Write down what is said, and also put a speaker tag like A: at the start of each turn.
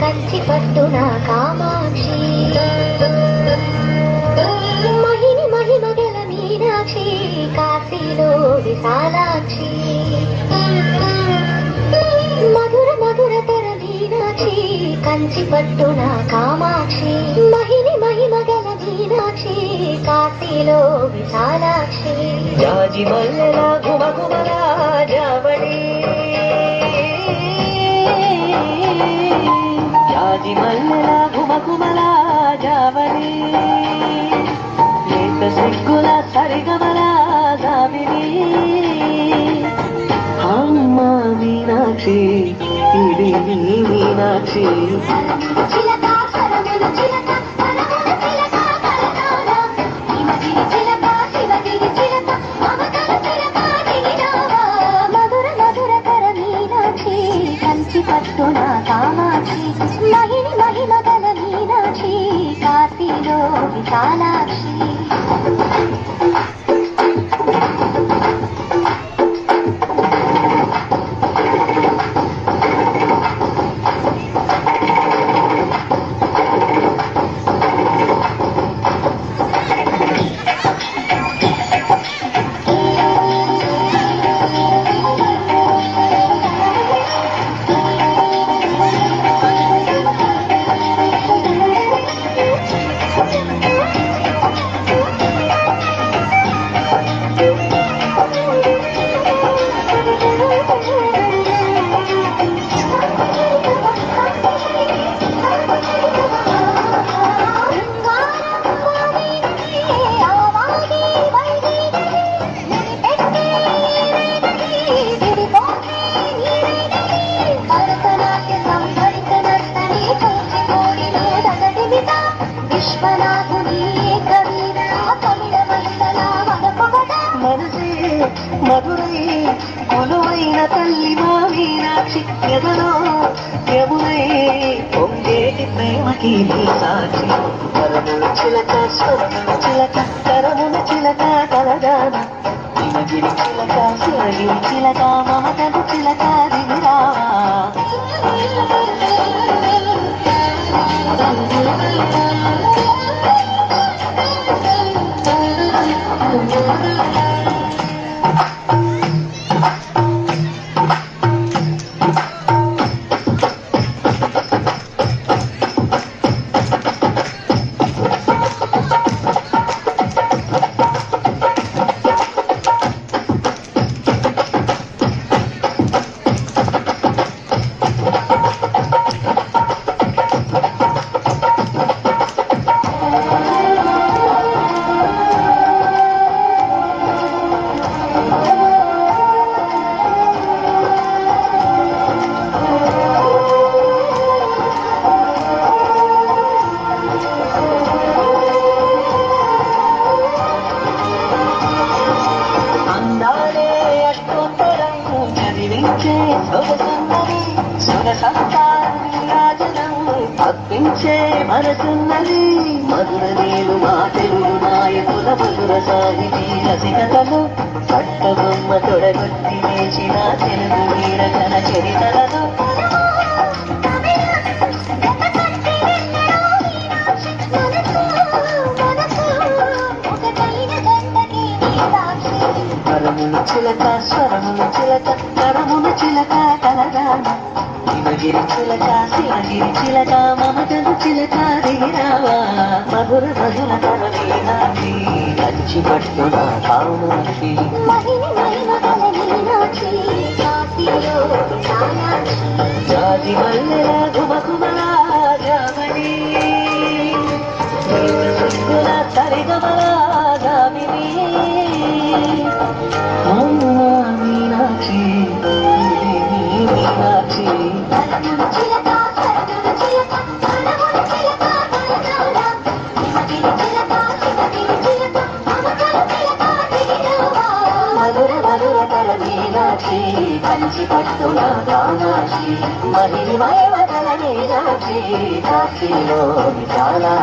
A: కంచి పట్టున కామాక్షి మహిని మహిమగల మీనాక్షి కాశీలో విశాలాక్షి మధుర మధుర తర మీనాక్షి కంచి పట్టున కామాక్షి మహిని మహిమగల మీనాక్షి కాశీలో విశాలాక్షి
B: జాజి మల్లెల గుమ గుమల జావళి జాజి మల్లెల గుమ గుమల జావళి లేత సిగ్గుల సరిగమల జాబిలి అమ్మ మీనాక్షి ఇది మీనాక్షి
A: పట్టున కామాక్షి మహిని మహిమగల మీనాక్షి కాశీలో విశాలాక్షి
B: మధురై కొలువైన తల్లి మా మీనాక్షి ఎదలో యమునై పొంగేటి ప్రేమకి నీ సాక్షి వరముల చిలక స్వరముల చిలక కరముల చిలక కలదాన హిమగిరి చిలక శివగిరి చిలక మమతలు చిలక దిగిరావా తప్పించే మనసున్నది మధుర నీరు మాటలు నాయకుల మధుర సాహితీ రసికతలు పట్టబొమ్మ తొడగొట్టి వేసిన తెలుగు వీరకల చరితలను కరముల చిలక స్వరముల చిలక కరముల చిలక కలగాన హిమగిరి చిలక శివగిరి చిలక మమతలు చిలక దిగిరావా మధుర మధుర తన మీనాక్షి కంచి పట్టున కామాక్షి
A: మహిని మహిమగల మీనాక్షి కాశీలో విశాలాక్షి
B: జాజి మల్లెల గుమ గుమల జావళి సిగ్గుల సరిగమల జాబిలి అమ్మ మీనాక్షి మీనాక్షి
A: చిలక సరగుల చిలక కరముల చిలక కలగాల హిమగిరి చిలక శివగిరి చిలక మమతల చిలక దిగిరావా
B: మీనాక్షి కంచి పట్టున కామాక్షి మహిమయ వదల మీనాక్షి కాశీలో చాలా